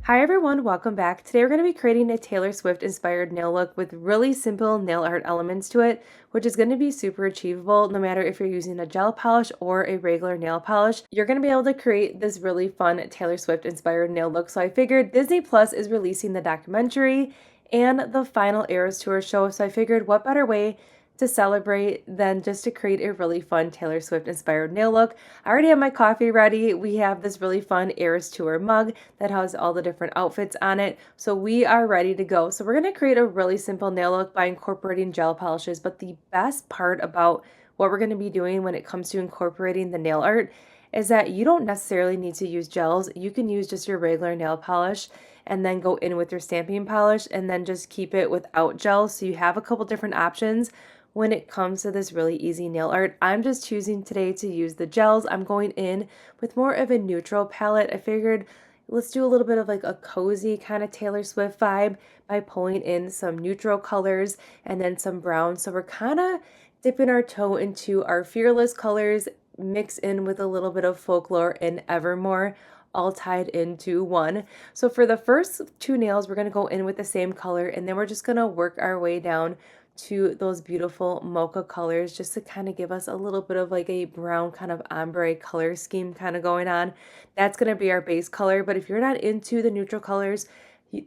Hi everyone, welcome back. Today we're going to be creating a Taylor Swift inspired nail look with really simple nail art elements to it, which is going to be super achievable no matter if you're using a gel polish or a regular nail polish. You're going to be able to create this really fun Taylor Swift inspired nail look. So I figured Disney Plus is releasing the documentary and the final Eras Tour show, so I figured what better way to celebrate than just to create a really fun Taylor Swift inspired nail look. I already have my coffee ready. We have this really fun Eras Tour mug that has all the different outfits on it. So we are ready to go. So we're going to create a really simple nail look by incorporating gel polishes. But the best part about what we're going to be doing when it comes to incorporating the nail art is that you don't necessarily need to use gels. You can use just your regular nail polish and then go in with your stamping polish and then just keep it without gel. So you have a couple different options when it comes to this really easy nail art. I'm just choosing today to use the gels. I'm going in with more of a neutral palette. I figured let's do a little bit of like a cozy kind of Taylor Swift vibe by pulling in some neutral colors and then some brown. So we're kind of dipping our toe into our Fearless colors, mix in with a little bit of Folklore and Evermore, all tied into one. So for the first two nails, we're going to go in with the same color, and then we're just going to work our way down to those beautiful mocha colors just to kind of give us a little bit of like a brown kind of ombre color scheme kind of going on. That's going to be our base color, but if you're not into the neutral colors,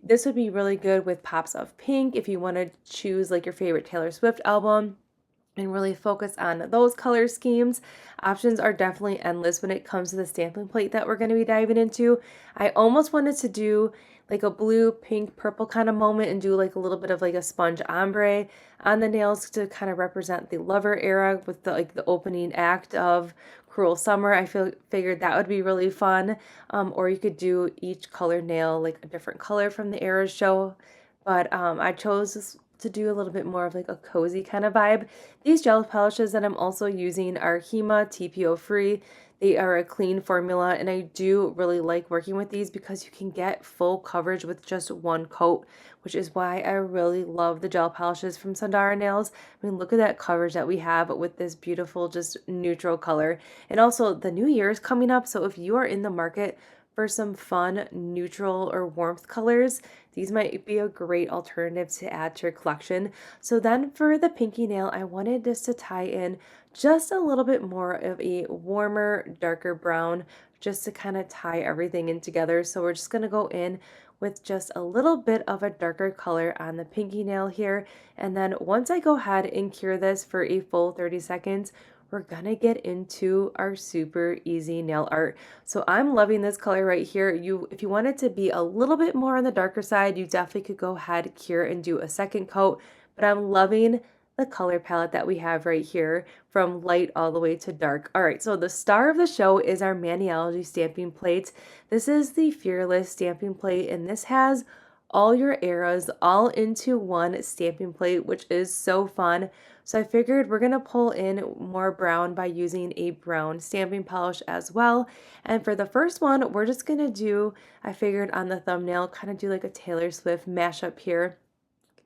this would be really good with pops of pink if you want to choose like your favorite Taylor Swift album and really focus on those color schemes. Options are definitely endless when it comes to the stamping plate that we're going to be diving into. I almost wanted to do like a blue, pink, purple kind of moment and do like a little bit of like a sponge ombre on the nails to kind of represent the Lover era with the like the opening act of Cruel Summer. Figured that would be really fun. Or you could do each color nail like a different color from the Eras show. But I chose to do a little bit more of like a cozy kind of vibe. These gel polishes that I'm also using are HEMA TPO free. They are a clean formula, and I do really like working with these because you can get full coverage with just one coat, which is why I really love the gel polishes from Sundara Nails. I mean, look at that coverage that we have with this beautiful just neutral color. And also the new year is coming up, so if you are in the market for some fun neutral or warmth colors, these might be a great alternative to add to your collection. So then for the pinky nail, I wanted this to tie in just a little bit more of a warmer, darker brown, just to kind of tie everything in together. So we're just going to go in with just a little bit of a darker color on the pinky nail here. And then once I go ahead and cure this for a full 30 seconds, we're gonna get into our super easy nail art. So I'm loving this color right here. If you want it to be a little bit more on the darker side, you definitely could go ahead, cure, and do a second coat. But I'm loving the color palette that we have right here from light all the way to dark. All right, so the star of the show is our Maniology stamping plate. This is the Fearless stamping plate, and this has all your eras all into one stamping plate, which is so fun. So I figured we're going to pull in more brown by using a brown stamping polish as well. And for the first one, we're just going to do, I figured on the thumbnail, kind of do like a Taylor Swift mashup here.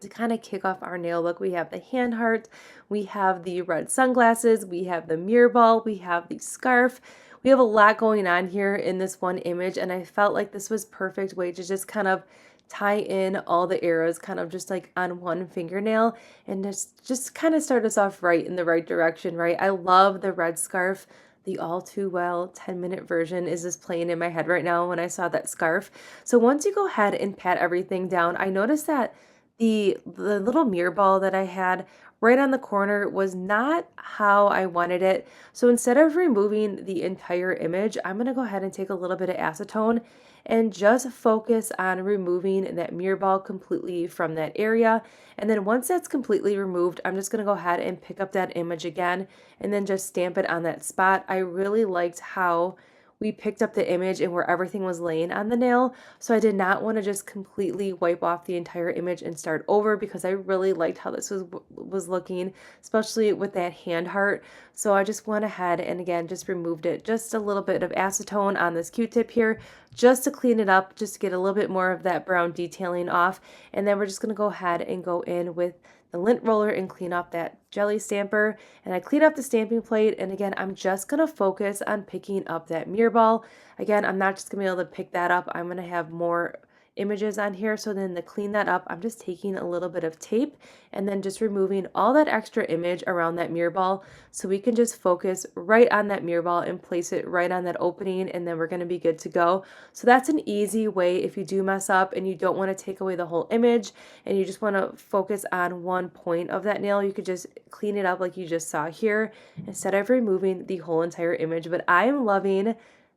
To kind of kick off our nail look, we have the hand heart, we have the red sunglasses, we have the mirror ball, we have the scarf. We have a lot going on here in this one image, and I felt like this was perfect way to just kind of tie in all the arrows kind of just like on one fingernail and just kind of start us off right in the right direction, right? I love the red scarf. The All Too Well 10-minute version is just playing in my head right now when I saw that scarf. So once you go ahead and pat everything down, I noticed that the little mirror ball that I had right on the corner was not how I wanted it. So instead of removing the entire image, I'm going to go ahead and take a little bit of acetone and just focus on removing that mirror ball completely from that area. And then once that's completely removed, I'm just going to go ahead and pick up that image again and then just stamp it on that spot. I really liked how we picked up the image and where everything was laying on the nail. So I did not want to just completely wipe off the entire image and start over because I really liked how this was looking, especially with that hand heart. So I just went ahead and again just removed it, just a little bit of acetone on this Q-tip here just to clean it up, just to get a little bit more of that brown detailing off. And then we're just going to go ahead and go in with the lint roller and clean up that jelly stamper. And I clean up the stamping plate, and again I'm just going to focus on picking up that mirror ball. Again, I'm not just going to be able to pick that up. I'm going to have more images on here. So then to clean that up, I'm just taking a little bit of tape and then just removing all that extra image around that mirror ball so we can just focus right on that mirror ball and place it right on that opening, and then we're going to be good to go. So that's an easy way if you do mess up and you don't want to take away the whole image and you just want to focus on one point of that nail. You could just clean it up like you just saw here instead of removing the whole entire image. But I am loving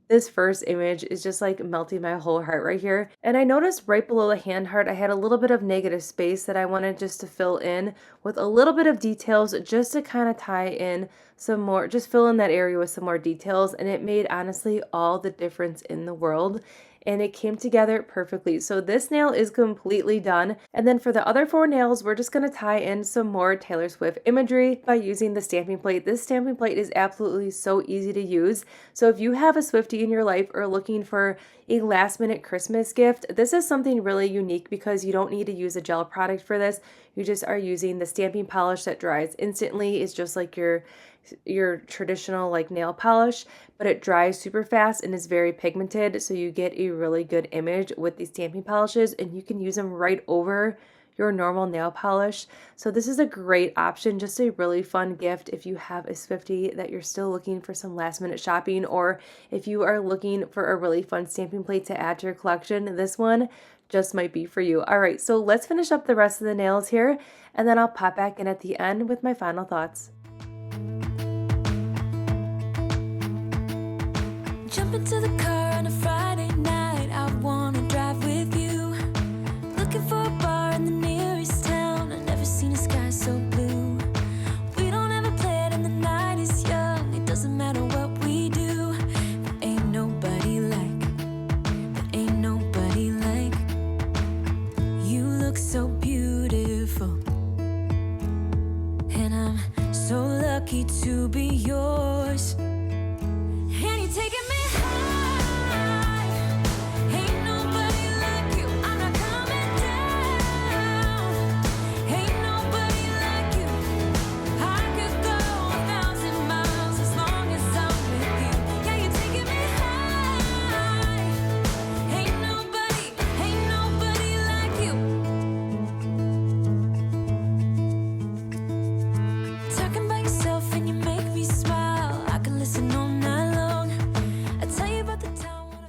this first image. Is just like melting my whole heart right here. And I noticed right below the hand heart, I had a little bit of negative space that I wanted just to fill in with a little bit of details just to kind of tie in some more, just fill in that area with some more details. And it made honestly all the difference in the world. And it came together perfectly. So this nail is completely done. And then for the other 4 nails, we're just going to tie in some more Taylor Swift imagery by using the stamping plate. This stamping plate is absolutely so easy to use. So if you have a Swiftie in your life or looking for a last minute Christmas gift, this is something really unique because you don't need to use a gel product for this. You just are using the stamping polish that dries instantly. It's just like your traditional like nail polish, but it dries super fast and is very pigmented, so you get a really good image with these stamping polishes, and you can use them right over your normal nail polish. So this is a great option, just a really fun gift if you have a Swiftie that you're still looking for some last minute shopping, or if you are looking for a really fun stamping plate to add to your collection. This one just might be for you. All right, so let's finish up the rest of the nails here, and then I'll pop back in at the end with my final thoughts. Jump into the car on a Friday night, I wanna drive with you. Looking for a bar in the nearest town, I've never seen a sky so blue. We don't have a plan and the night is young, it doesn't matter what we do. There ain't nobody like you. Look so beautiful, and I'm so lucky to be yours. And you're taking me high. Ain't nobody like you. I'm not coming down. Ain't nobody like you. I could go 1,000 miles as long as I'm with you. Yeah, you're taking me high. Ain't nobody like you. Talking about yourself and you make me smile. I can listen all night long.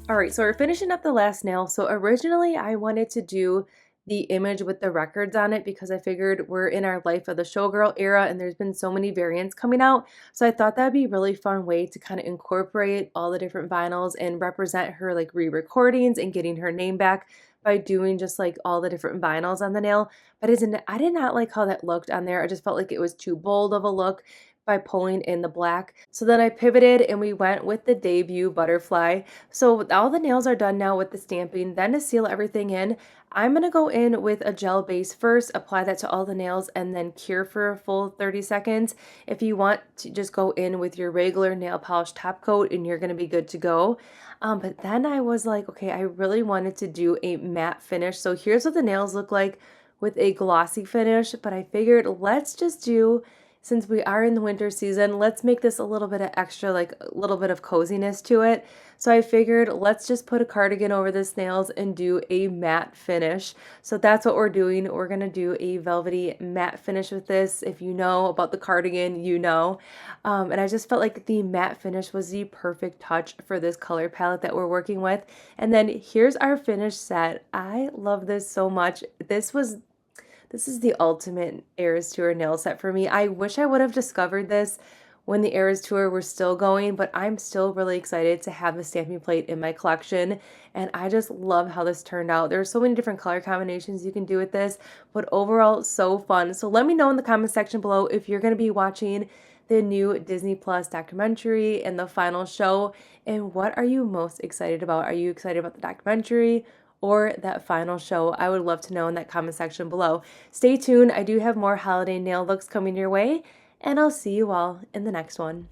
All right, so we're finishing up the last nail. So originally I wanted to do the image with the records on it because I figured we're in our Life of the Showgirl era and there's been so many variants coming out. So I thought that'd be a really fun way to kind of incorporate all the different vinyls and represent her like re-recordings and getting her name back by doing just like all the different vinyls on the nail. But I did not like how that looked on there. I just felt like it was too bold of a look by pulling in the black. So then I pivoted and we went with the debut butterfly. So all the nails are done now with the stamping. Then to seal everything in, I'm going to go in with a gel base first, apply that to all the nails, and then cure for a full 30 seconds. If you want to just go in with your regular nail polish top coat and you're going to be good to go. But then I was like, okay, I really wanted to do a matte finish. So here's what the nails look like with a glossy finish, but I figured let's just do, since we are in the winter season, let's make this a little bit of extra, like a little bit of coziness to it. So I figured let's just put a cardigan over the nails and do a matte finish. So that's what we're doing. We're going to do a velvety matte finish with this. If you know about the cardigan, you know. And I just felt like the matte finish was the perfect touch for this color palette that we're working with. And then here's our finished set. I love this so much. This is the ultimate Eras Tour nail set for me. I wish I would have discovered this when the Eras Tour were still going, but I'm still really excited to have the stamping plate in my collection, and I just love how this turned out. There are so many different color combinations you can do with this, but overall, so fun. So let me know in the comment section below if you're going to be watching the new Disney Plus documentary and the final show, and what are you most excited about? Are you excited about the documentary or that final show? I would love to know in that comment section below. Stay tuned. I do have more holiday nail looks coming your way, and I'll see you all in the next one.